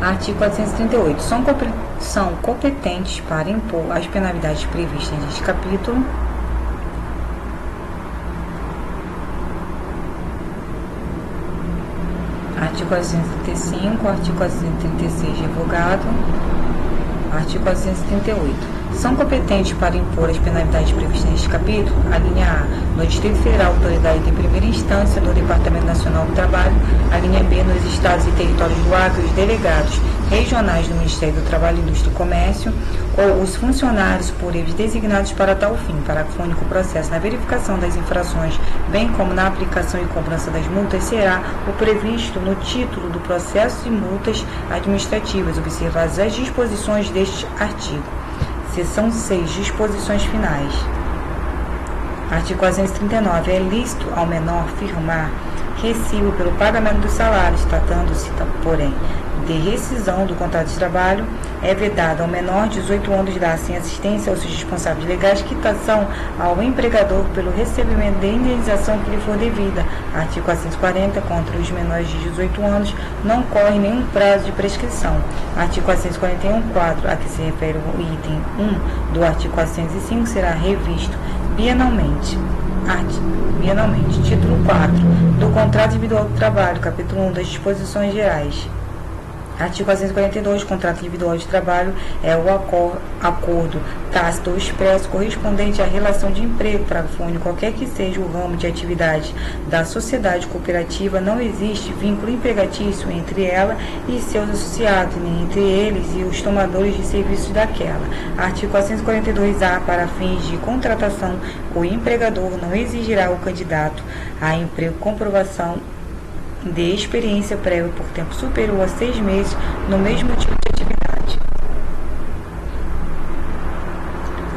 Artigo 438. São competentes para impor as penalidades previstas neste capítulo artigo 435, artigo 436 revogado, artigo 438. São competentes para impor as penalidades previstas neste capítulo, a linha A, no Distrito Federal, autoridade de primeira instância do Departamento Nacional do Trabalho, a linha B, nos estados e territórios do Acre, os delegados regionais do Ministério do Trabalho, Indústria e Comércio, ou os funcionários por eles designados para tal fim. Parágrafo único. O processo na verificação das infrações, bem como na aplicação e cobrança das multas, será o previsto no título do processo de multas administrativas, observadas as disposições deste artigo. Seção 6. Disposições finais. Artigo 439. É lícito ao menor firmar recibo pelo pagamento dos salários, tratando-se, porém, de rescisão do contrato de trabalho. É vedado ao menor de 18 anos de idade, sem assistência aos seus responsáveis legais, quitação ao empregador pelo recebimento de indenização que lhe for devida. Artigo 440. Contra os menores de 18 anos não corre nenhum prazo de prescrição. Artigo 441. Quadro a que se refere o item 1 do artigo 405 será revisto bienalmente. Título 4 do Contrato Individual do Trabalho, capítulo 1 das Disposições Gerais. Artigo 442. Contrato individual de trabalho é o acordo tácito ou expresso correspondente à relação de emprego. Parágrafo único. Qualquer que seja o ramo de atividade da sociedade cooperativa, não existe vínculo empregatício entre ela e seus associados, nem entre eles e os tomadores de serviços daquela. Artigo 442-A. Para fins de contratação, o empregador não exigirá ao candidato a emprego comprovação de experiência prévia por tempo superior a 6 meses no mesmo tipo de atividade.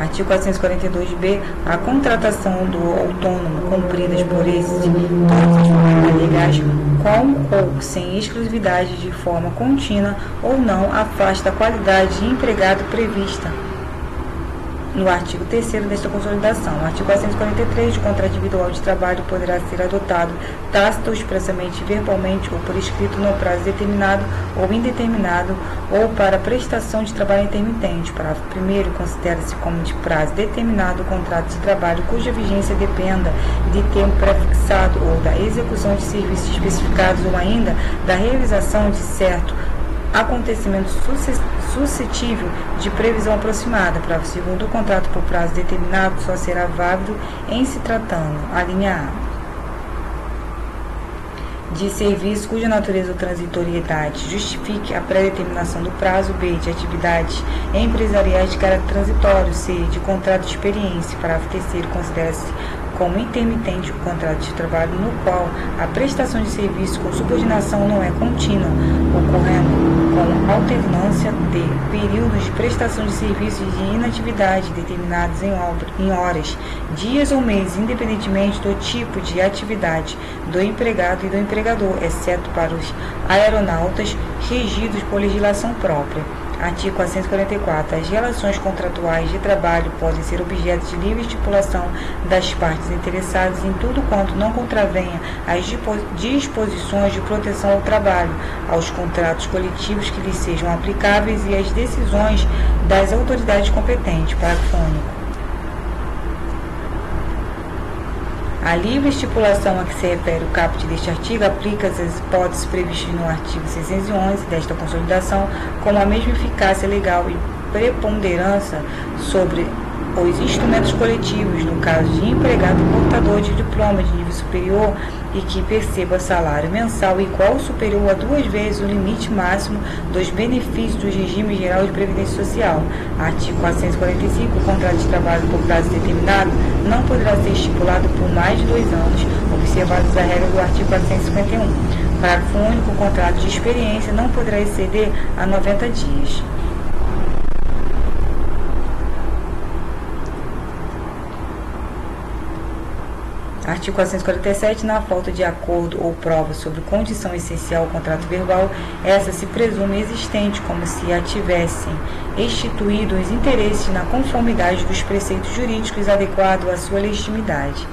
Artigo 442-B. A contratação do autônomo cumpridas por esses todas as formas legais, com ou sem exclusividade, de forma contínua ou não, afasta a qualidade de empregado prevista no artigo 3º desta consolidação. O artigo 443 do contrato individual de trabalho poderá ser adotado tácito ou expressamente, verbalmente ou por escrito, no prazo determinado ou indeterminado, ou para prestação de trabalho intermitente. Parágrafo 1º. Considera-se como de prazo determinado o contrato de trabalho cuja vigência dependa de tempo prefixado ou da execução de serviços especificados, ou ainda da realização de certo acontecimento suscetível de previsão aproximada. Parágrafo 2º. O contrato por prazo determinado só será válido em se tratando, a linha A, de serviço cuja natureza ou transitoriedade justifique a pré-determinação do prazo. B, de atividades empresariais de caráter transitório. C, de contrato de experiência. Parágrafo 3º. Considera-se como intermitente o contrato de trabalho no qual a prestação de serviço com subordinação não é contínua, ocorrendo com alternância de períodos de prestação de serviços de inatividade determinados em horas, dias ou meses, independentemente do tipo de atividade do empregado e do empregador, exceto para os aeronautas regidos por legislação própria. Artigo 444. As relações contratuais de trabalho podem ser objeto de livre estipulação das partes interessadas em tudo quanto não contravenha as disposições de proteção ao trabalho, aos contratos coletivos que lhes sejam aplicáveis e às decisões das autoridades competentes. Parágrafo único. A livre estipulação a que se refere o caput deste artigo aplica-se às hipóteses previstas no artigo 611 desta consolidação, com a mesma eficácia legal e preponderância sobre os instrumentos coletivos, no caso de empregado portador de diploma de nível superior e que perceba salário mensal igual ou superior a 2 vezes o limite máximo dos benefícios do regime geral de previdência social. Artigo 445. O contrato de trabalho por prazo determinado não poderá ser estipulado por mais de 2 anos, observadas a regra do artigo 451. Parágrafo único. O contrato de experiência não poderá exceder a 90 dias. Artigo 447. Na falta de acordo ou prova sobre condição essencial ao contrato verbal, essa se presume existente, como se a tivessem instituído os interesses na conformidade dos preceitos jurídicos adequados à sua legitimidade.